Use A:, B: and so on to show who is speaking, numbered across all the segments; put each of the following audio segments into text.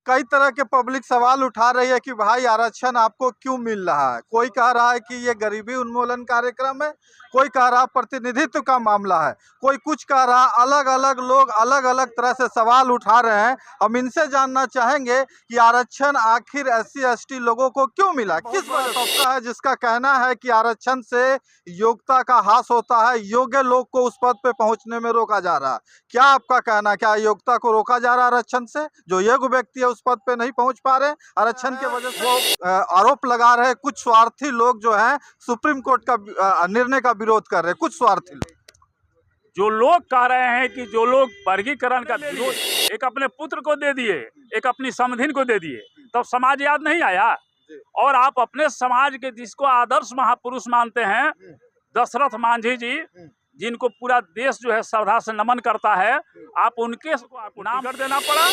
A: कई तरह के पब्लिक सवाल उठा रही है कि भाई आरक्षण आपको क्यों मिल रहा है। कोई कह रहा है कि ये गरीबी उन्मूलन कार्यक्रम है, कोई कह रहा है प्रतिनिधित्व का मामला है, कोई कुछ कह रहा है। अलग अलग लोग अलग अलग तरह से सवाल उठा रहे हैं। हम इनसे जानना चाहेंगे कि आरक्षण आखिर SC ST लोगों को क्यों मिला, किस वजह से है, जिसका कहना है कि आरक्षण से योग्यता का ह्रास होता है, योग्य लोग को उस पद पे पहुंचने में रोका जा रहा है। क्या आपका कहना है, क्या योग्यता को रोका जा रहा है आरक्षण से? जो योग्य व्यक्ति है उस पद पे नहीं पहुंच पा रहे आरक्षण के वजह से। वो आरोप लगा रहे हैं कुछ स्वार्थी लोग जो हैं सुप्रीम कोर्ट का निर्णय का विरोध कर रहे हैं, कुछ स्वार्थी लोग।
B: जो लोग कह रहे हैं कि जो लोग वर्गीकरण का विरोध एक अपने पुत्र को दे दिए, एक अपनी समधिन को दे दिए, तब समाज याद नहीं आया। और आप अपने समाज के जिसको आदर्श महापुरुष मानते हैं, दशरथ मांझी जी, जिनको पूरा देश जो है श्रद्धा से नमन करता है, आप उनके आपको नाम कर देना पड़ा।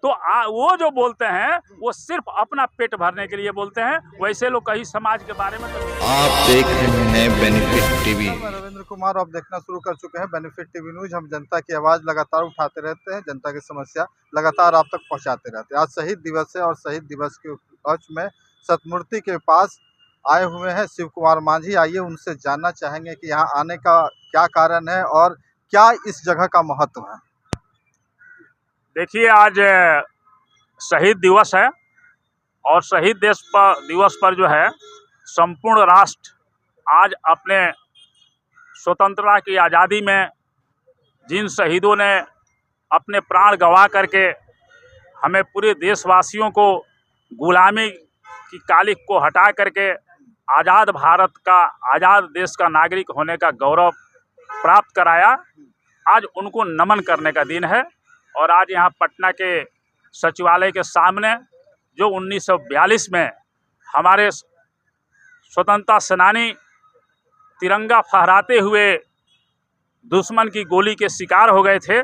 B: तो वो जो बोलते हैं वो सिर्फ अपना पेट भरने के लिए बोलते हैं। वैसे लोग कहीं समाज के बारे में
C: आप देख रहे हैं बेनिफिट टीवी।
A: मैं रविंद्र कुमार, आप देखना शुरू कर चुके हैं बेनिफिट टीवी न्यूज। हम जनता की आवाज लगातार उठाते रहते हैं, जनता की समस्या लगातार आप तक पहुंचाते रहते हैं। आज शहीद दिवस है और शहीद दिवस के उपलक्ष्य में सतमूर्ति के पास आए हुए हैं शिव कुमार मांझी। आइए उनसे जानना चाहेंगे कि यहाँ आने का क्या कारण है और क्या इस जगह का महत्व है।
B: देखिए, आज शहीद दिवस है और शहीद दिवस पर जो है संपूर्ण राष्ट्र आज अपने स्वतंत्रता की आज़ादी में जिन शहीदों ने अपने प्राण गंवा करके हमें पूरे देशवासियों को गुलामी की कालिख को हटा करके आज़ाद भारत का, आज़ाद देश का नागरिक होने का गौरव प्राप्त कराया, आज उनको नमन करने का दिन है। और आज यहाँ पटना के सचिवालय के सामने जो 1942 में हमारे स्वतंत्रता सेनानी तिरंगा फहराते हुए दुश्मन की गोली के शिकार हो गए थे,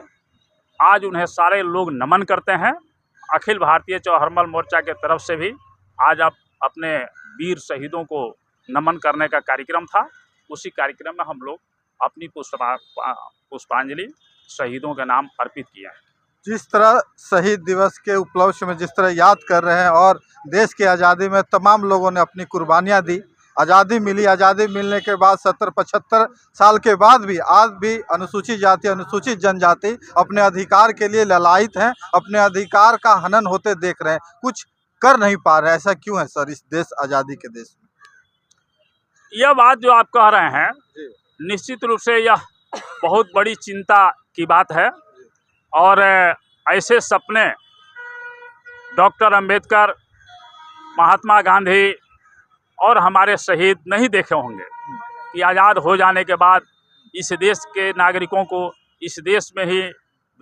B: आज उन्हें सारे लोग नमन करते हैं। अखिल भारतीय चौहरमल मोर्चा के तरफ से भी आज आप अपने वीर शहीदों को नमन करने का कार्यक्रम था। उसी कार्यक्रम में हम लोग अपनी पुष्पांजलि शहीदों के नाम अर्पित किया है।
A: जिस तरह शहीद दिवस के उपलक्ष्य में जिस तरह याद कर रहे हैं और देश की आज़ादी में तमाम लोगों ने अपनी कुर्बानियां दी, आज़ादी मिली, आज़ादी मिलने के बाद 70-75 साल के बाद भी आज भी अनुसूचित जाति, अनुसूचित जनजाति अपने अधिकार के लिए ललायित हैं, अपने अधिकार का हनन होते देख रहे हैं, कुछ कर नहीं पा रहे। ऐसा क्यों है सर इस देश, आज़ादी के देश में?
B: यह बात जो आप कह रहे हैं, निश्चित रूप से यह बहुत बड़ी चिंता की बात है। और ऐसे सपने डॉक्टर अंबेडकर, महात्मा गांधी और हमारे शहीद नहीं देखे होंगे कि आज़ाद हो जाने के बाद इस देश के नागरिकों को इस देश में ही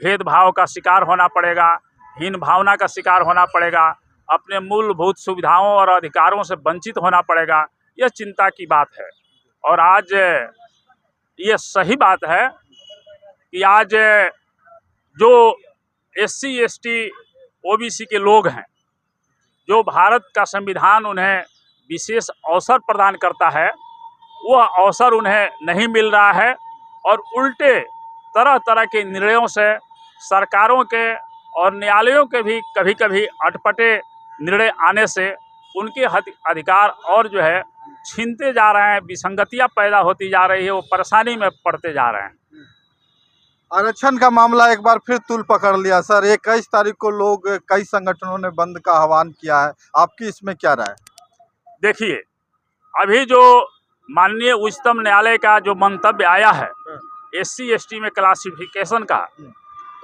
B: भेदभाव का शिकार होना पड़ेगा, हीन भावना का शिकार होना पड़ेगा, अपने मूलभूत सुविधाओं और अधिकारों से वंचित होना पड़ेगा। यह चिंता की बात है। और आज ये सही बात है कि आज जो SC ST OBC के लोग हैं, जो भारत का संविधान उन्हें विशेष अवसर प्रदान करता है, वह अवसर उन्हें नहीं मिल रहा है। और उल्टे तरह तरह के निर्णयों से सरकारों के और न्यायालयों के भी कभी कभी अटपटे निर्णय आने से उनके अधिकार और जो है छीनते जा रहे हैं, विसंगतियां पैदा होती जा रही है, वो परेशानी में पड़ते जा रहे हैं।
A: आरक्षण का मामला एक बार फिर तूल पकड़ लिया सर। 21 तारीख को लोग, कई संगठनों ने बंद का आह्वान किया है, आपकी इसमें क्या राय?
B: देखिए, अभी जो माननीय उच्चतम न्यायालय का जो मंतव्य आया है SC ST में क्लासिफिकेशन का,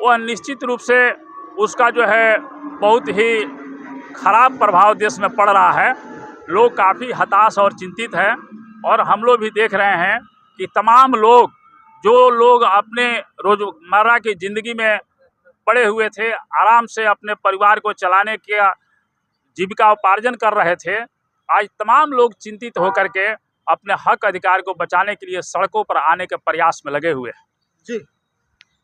B: वह निश्चित रूप से उसका जो है बहुत ही खराब प्रभाव देश में पड़ रहा है। लोग काफ़ी हताश और चिंतित हैं। और हम लोग भी देख रहे हैं कि तमाम लोग, जो लोग अपने रोजमर्रा की ज़िंदगी में पड़े हुए थे, आराम से अपने परिवार को चलाने का जीविका उपार्जन कर रहे थे, आज तमाम लोग चिंतित होकर के अपने हक अधिकार को बचाने के लिए सड़कों पर आने के प्रयास में लगे हुए हैं।
A: जी,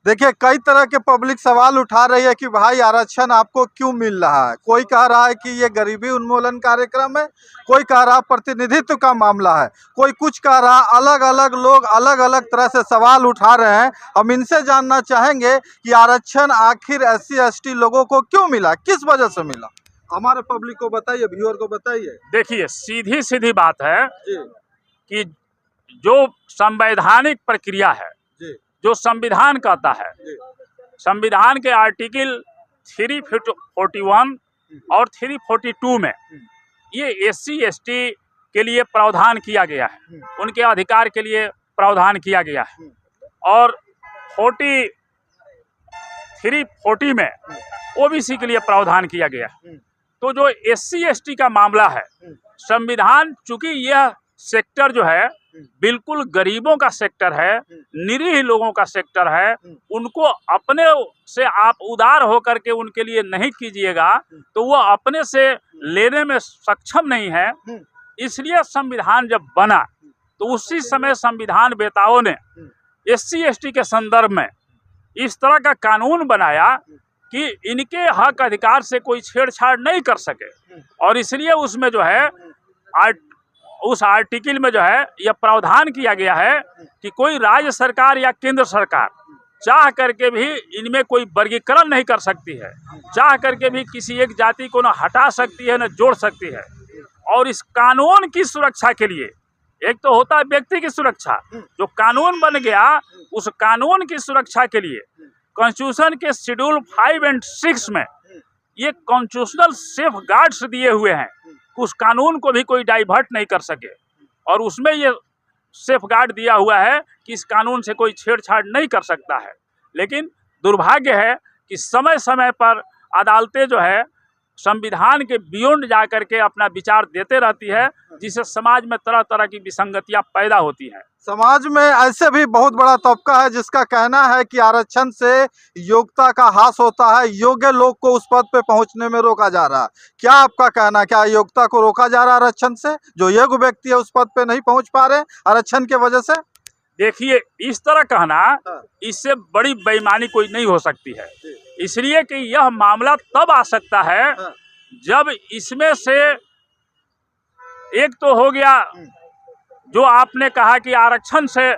A: देखिए, कई तरह के पब्लिक सवाल उठा रही है कि भाई आरक्षण आपको क्यों मिल रहा है। कोई कह रहा है कि ये गरीबी उन्मूलन कार्यक्रम है, कोई कह रहा प्रतिनिधित्व का मामला है, कोई कुछ कह रहा। अलग अलग लोग अलग अलग तरह से सवाल उठा रहे हैं। हम इनसे जानना चाहेंगे कि आरक्षण आखिर SC/ST लोगों को क्यों मिला, किस वजह से मिला। हमारे पब्लिक को बताइए, व्यूअर को बताइए।
B: देखिए, सीधी सीधी बात है
A: जी
B: कि जो संवैधानिक प्रक्रिया है, जो संविधान कहता है, संविधान के आर्टिकल 341 और 342 में ये SC/ST के लिए प्रावधान किया गया है, उनके अधिकार के लिए प्रावधान किया गया है। और 340 में OBC के लिए प्रावधान किया गया है। तो जो SC/ST का मामला है, संविधान चूंकि यह सेक्टर जो है बिल्कुल गरीबों का सेक्टर है, निरीह लोगों का सेक्टर है, उनको अपने से आप उदार होकर के उनके लिए नहीं कीजिएगा तो वो अपने से लेने में सक्षम नहीं है। इसलिए संविधान जब बना तो उसी समय संविधान वेताओं ने SC/ST के संदर्भ में इस तरह का कानून बनाया कि इनके हक अधिकार से कोई छेड़छाड़ नहीं कर सके। और इसलिए उसमें जो है उस आर्टिकल में जो है यह प्रावधान किया गया है कि कोई राज्य सरकार या केंद्र सरकार चाह करके भी इनमें कोई वर्गीकरण नहीं कर सकती है, चाह करके भी किसी एक जाति को न हटा सकती है न जोड़ सकती है। और इस कानून की सुरक्षा के लिए, एक तो होता है व्यक्ति की सुरक्षा, जो कानून बन गया उस कानून की सुरक्षा के लिए कॉन्स्टिट्यूशन के शेड्यूल 5 और 6 में ये कॉन्स्टिट्यूशनल सेफ गार्ड्स दिए हुए हैं, उस कानून को भी कोई डाइवर्ट नहीं कर सके। और उसमें ये सेफ गार्ड दिया हुआ है कि इस कानून से कोई छेड़छाड़ नहीं कर सकता है। लेकिन दुर्भाग्य है कि समय समय पर अदालतें जो है संविधान के बियॉन्ड जा कर के अपना विचार देते रहती है, जिससे समाज में तरह तरह की विसंगतियां पैदा होती हैं।
A: समाज में ऐसे भी बहुत बड़ा तबका है जिसका कहना है कि आरक्षण से योग्यता का ह्रास होता है, योग्य लोग को उस पद पे पहुंचने में रोका जा रहा है। क्या आपका कहना है, क्या योग्यता को रोका जा रहा है आरक्षण से? जो योग्य व्यक्ति है उस पद पे नहीं पहुंच पा रहे आरक्षण के वजह से?
B: देखिए, इस तरह कहना, इससे बड़ी बेईमानी कोई नहीं हो सकती है। इसलिए कि यह मामला तब आ सकता है जब इसमें से एक तो हो गया जो आपने कहा कि आरक्षण से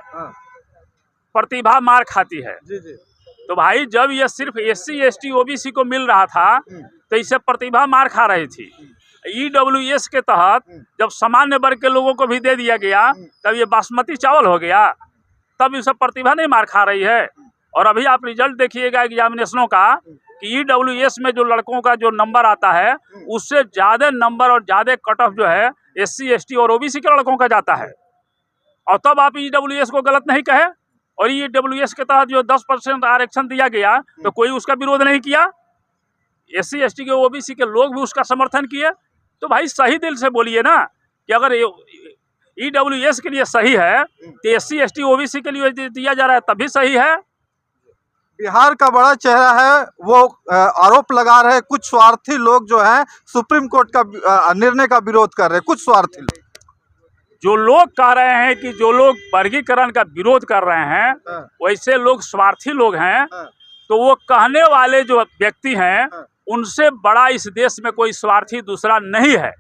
B: प्रतिभा मार खाती है। तो भाई, जब यह सिर्फ SC/ST OBC को मिल रहा था तो इससे प्रतिभा मार खा रही थी। EWS के तहत जब सामान्य वर्ग के लोगों को भी दे दिया गया तब ये बासमती चावल हो गया, तब इसे प्रतिभा नहीं मार खा रही है। और अभी आप रिजल्ट देखिएगा एग्जामिनेशनों का कि EWS में जो लड़कों का जो नंबर आता है उससे ज़्यादा नंबर और ज़्यादा कट ऑफ जो है SC/ST और OBC के लड़कों का जाता है। और तब आप EWS को गलत नहीं कहे। और EWS के तहत जो 10% आरक्षण दिया गया तो कोई उसका विरोध नहीं किया, SC/ST के OBC के लोग भी उसका समर्थन किए। तो भाई, सही दिल से बोलिए ना कि अगर EWS के लिए सही है तो SC/ST OBC के लिए दिया जा रहा है तभी सही है।
A: बिहार का बड़ा चेहरा है, वो आरोप लगा रहे कुछ स्वार्थी लोग जो हैं सुप्रीम कोर्ट का निर्णय का विरोध कर रहे हैं। कुछ स्वार्थी लोग
B: जो लोग कह रहे हैं कि जो लोग वर्गीकरण का विरोध कर रहे हैं वैसे लोग स्वार्थी लोग हैं, तो वो कहने वाले जो व्यक्ति हैं उनसे बड़ा इस देश में कोई स्वार्थी दूसरा नहीं है।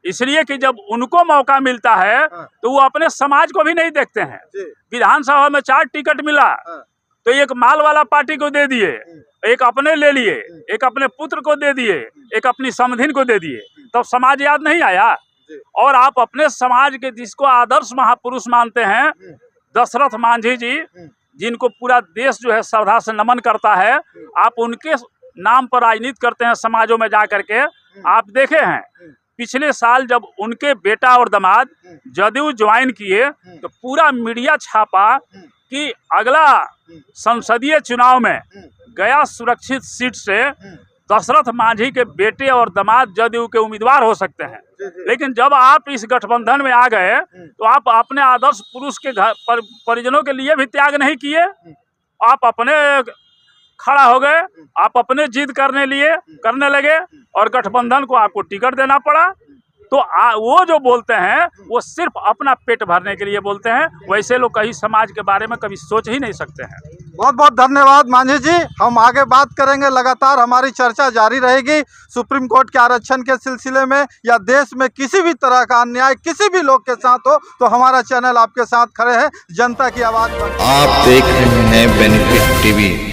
B: इसलिए कि जब उनको मौका मिलता है तो वो अपने समाज को भी नहीं देखते हैं। विधानसभा में 4 टिकट मिला तो एक माल वाला पार्टी को दे दिए, एक अपने ले लिए, एक अपने पुत्र को दे दिए, एक अपनी समधिन को दे दिए, तब समाज याद नहीं आया। और आप अपने समाज के जिसको आदर्श महापुरुष मानते हैं, दशरथ मांझी जी, जिनको पूरा देश जो है श्रद्धा से नमन करता है, आप उनके नाम पर राजनीति करते हैं समाजों में जा करके। आप देखे हैं पिछले साल जब उनके बेटा और दामाद जदयू ज्वाइन किए तो पूरा मीडिया छापा कि अगला संसदीय चुनाव में गया सुरक्षित सीट से दशरथ मांझी के बेटे और दामाद जदयू के उम्मीदवार हो सकते हैं। लेकिन जब आप इस गठबंधन में आ गए तो आप अपने आदर्श पुरुष के घर परिजनों के लिए भी त्याग नहीं किए, आप अपने खड़ा हो गए, आप अपने जिद करने लगे और गठबंधन को आपको टिकट देना पड़ा। तो वो जो बोलते हैं वो सिर्फ अपना पेट भरने के लिए बोलते हैं, वैसे लोग कहीं समाज के बारे में कभी सोच ही नहीं सकते हैं।
A: बहुत बहुत धन्यवाद मांझी जी। हम आगे बात करेंगे, लगातार हमारी चर्चा जारी रहेगी सुप्रीम कोर्ट के आरक्षण के सिलसिले में, या देश में किसी भी तरह का अन्याय किसी भी लोग के साथ हो तो हमारा चैनल आपके साथ खड़े हैं, जनता की आवाज़।
C: आप देख रहे हैं बेनिफिट टीवी।